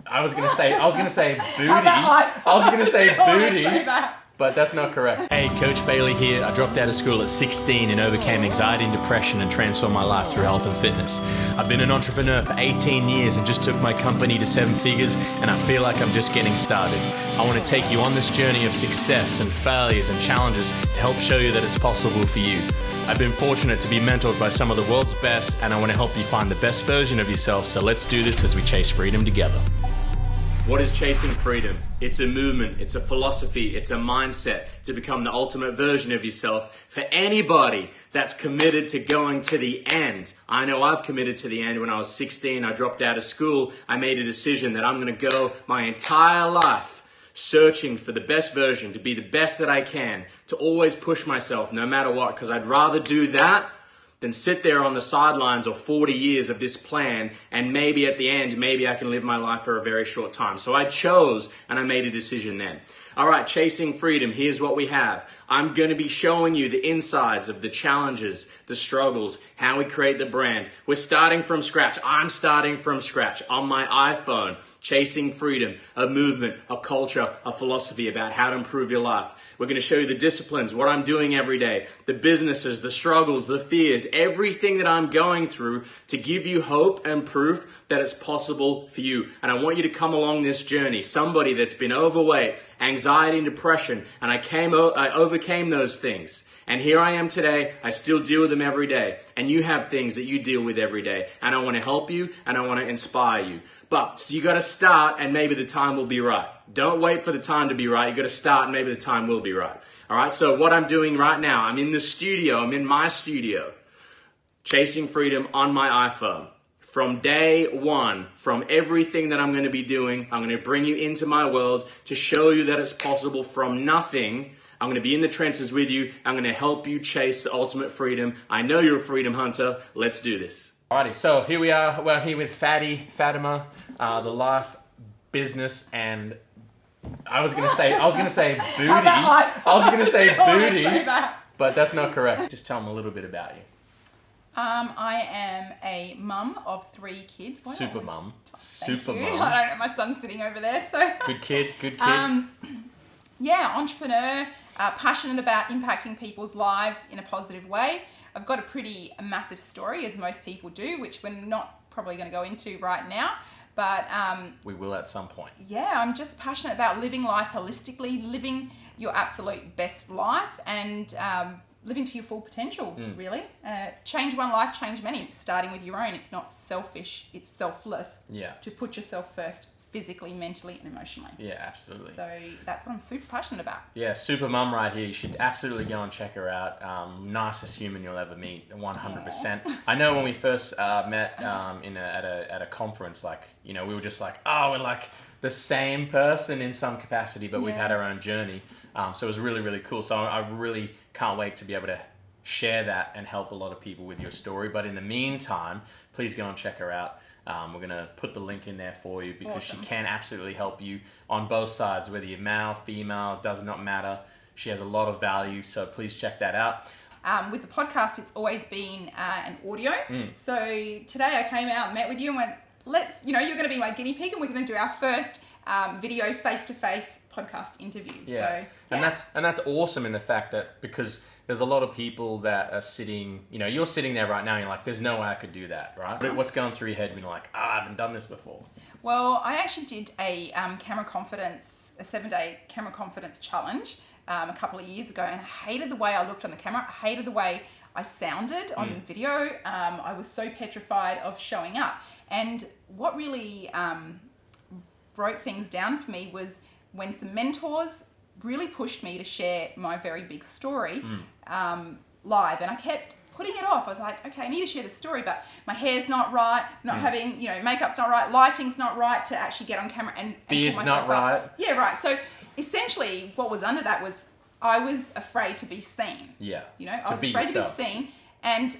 I was gonna say booty. I was gonna say booty, say that. but that's not correct. Hey, Coach Bailey here. I dropped out of school at 16 and overcame anxiety and depression and transformed my life through health and fitness. I've been an entrepreneur for 18 years and just took my company to 7 figures, and I feel like I'm just getting started. I want to take you on this journey of success and failures and challenges to help show you that it's possible for you. I've been fortunate to be mentored by some of the world's best, and I want to help you find the best version of yourself, so let's do this as we chase freedom together. What is chasing freedom? It's a movement, it's a philosophy, it's a mindset to become the ultimate version of yourself for anybody that's committed to going to the end. I know I've committed to the end. When I was 16, I dropped out of school. I made a decision that I'm going to go my entire life searching for the best version, to be the best that I can, to always push myself no matter what, because I'd rather do that than sit there on the sidelines of 40 years of this plan, and maybe at the end, maybe I can live my life for a very short time. So I chose and I made a decision then. All right, chasing freedom, here's what we have. I'm going to be showing you the insides of the challenges, the struggles, how we create the brand. We're starting from scratch. I'm starting from scratch on my iPhone. Chasing freedom, a movement, a culture, a philosophy about how to improve your life. We're going to show you the disciplines, what I'm doing every day, the businesses, the struggles, the fears, everything that I'm going through to give you hope and proof that it's possible for you. And I want you to come along this journey. Somebody that's been overweight, anxiety and depression, and I overcame those things. And here I am today. I still deal with them every day. And you have things that you deal with every day. And I want to help you and I want to inspire you. But so you got to start, and maybe the time will be right. Don't wait for the time to be right. You got to start, and maybe the time will be right. All right. So what I'm doing right now, I'm in the studio. I'm in my studio, chasing freedom on my iPhone. From day one, from everything that I'm going to be doing, I'm going to bring you into my world to show you that it's possible from nothing. I'm going to be in the trenches with you. I'm going to help you chase the ultimate freedom. I know you're a freedom hunter. Let's do this. Alrighty, so here we are. We're here with Fatima, the life, business, and I was gonna say booty. I was gonna say booty, but that's not correct. Just tell them a little bit about you. I am a mum of 3 kids. Super mum. I don't know, my son's sitting over there, so. Good kid. Yeah, entrepreneur, passionate about impacting people's lives in a positive way. I've got a pretty massive story, as most people do, which we're not probably going to go into right now. But we will at some point. Yeah, I'm just passionate about living life holistically, living your absolute best life, and living to your full potential, really. Change one life, change many, starting with your own. It's not selfish, it's selfless. Yeah. To put yourself first, physically, mentally, and emotionally. Yeah, absolutely. So that's what I'm super passionate about. Yeah, super mum right here. You should absolutely go and check her out. Nicest human you'll ever meet, 100%. I know when we first met at a conference, we were just like, oh, we're like the same person in some capacity, but we've had our own journey. So it was really, really cool. So I really can't wait to be able to share that and help a lot of people with your story. But in the meantime, please go and check her out. We're going to put the link in there for you because she can absolutely help you on both sides, whether you're male, female, does not matter. She has a lot of value, so please check that out. With the podcast, it's always been an audio. So today I came out and met with you and went, you're going to be my guinea pig, and we're going to do our first video face-to-face podcast interview. Yeah. So, yeah. And that's awesome in the fact that, because there's a lot of people that are sitting, you're sitting there right now and you're like, there's no way I could do that, right? What's going through your head when you're like, I haven't done this before? Well, I actually did a 7-day camera confidence challenge a couple of years ago, and I hated the way I looked on the camera. I hated the way I sounded on video. I was so petrified of showing up. And what really broke things down for me was when some mentors really pushed me to share my very big story live, and I kept putting it off. I was like, okay, I need to share the story, but my hair's not right, not having, makeup's not right, lighting's not right to actually get on camera and beard's not right. Up. Yeah, right. So essentially what was under that was I was afraid to be seen. Yeah. I was afraid to be seen, and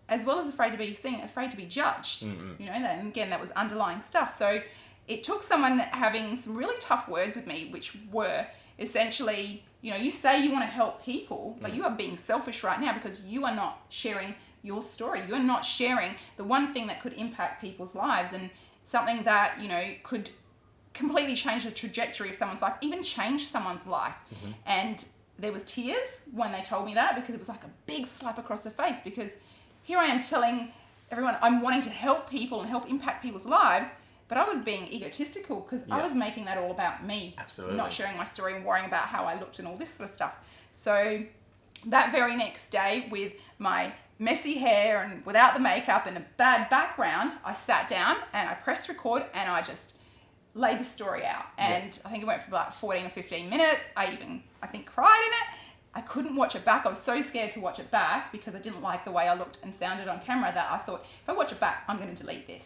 as well as afraid to be seen, afraid to be judged. And again, that was underlying stuff. So it took someone having some really tough words with me, which were essentially, you say you want to help people, but you are being selfish right now because you are not sharing your story. You are not sharing the one thing that could impact people's lives, and something that, could completely change the trajectory of someone's life, even change someone's life. And there was tears when they told me that, because it was like a big slap across the face, because here I am telling everyone I'm wanting to help people and help impact people's lives, but I was being egotistical because I was making that all about me. Absolutely. Not sharing my story and worrying about how I looked and all this sort of stuff. So that very next day, with my messy hair and without the makeup and a bad background, I sat down and I pressed record and I just laid the story out. And I think it went for about 14 or 15 minutes. I think cried in it. I couldn't watch it back. I was so scared to watch it back because I didn't like the way I looked and sounded on camera, that I thought, if I watch it back, I'm going to delete this.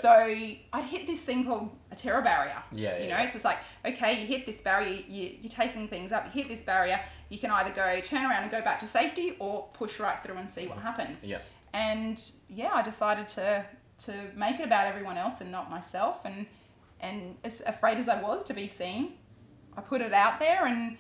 So I'd hit this thing called a terror barrier. It's just like, okay, you hit this barrier, you're taking things up, you hit this barrier, you can either go turn around and go back to safety or push right through and see what happens. And I decided to make it about everyone else and not myself. And as afraid as I was to be seen, I put it out there, and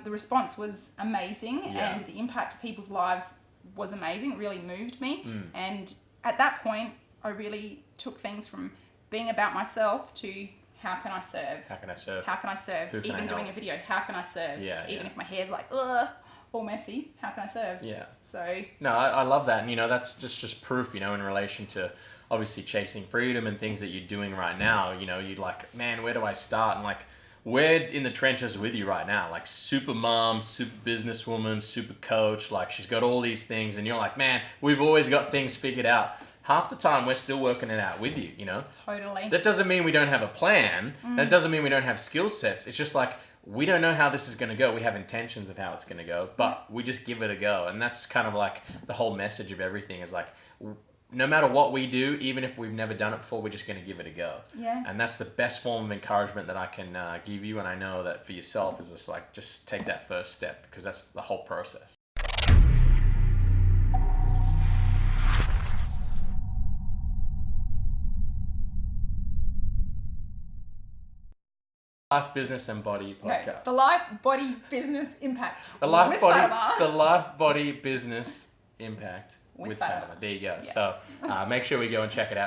the response was amazing, and the impact to people's lives was amazing. It really moved me. And at that point, I really took things from being about myself to how can I serve? How can I serve? How can I serve? Who can Even I doing help? a video, how can I serve? Even if my hair's like, all messy, how can I serve? So... No, I love that. And, that's just proof, in relation to obviously chasing freedom and things that you're doing right now. You're like, man, where do I start? And like, we're in the trenches with you right now, like super mom, super businesswoman, super coach, like she's got all these things, and you're like, man, we've always got things figured out. Half the time we're still working it out with you, Totally. That doesn't mean we don't have a plan. That doesn't mean we don't have skill sets. It's just like, we don't know how this is going to go. We have intentions of how it's going to go, but we just give it a go. And that's kind of like the whole message of everything, is like, no matter what we do, even if we've never done it before, we're just going to give it a go. And that's the best form of encouragement that I can give you. And I know that for yourself is just like, just take that first step, because that's the whole process. Life, Business and Body podcast. No, the Life, Body, Business Impact. The Life, Body, Fatima. the Life, Body, Business Impact with Fatima. Fatima. There you go. Yes. So make sure we go and check it out.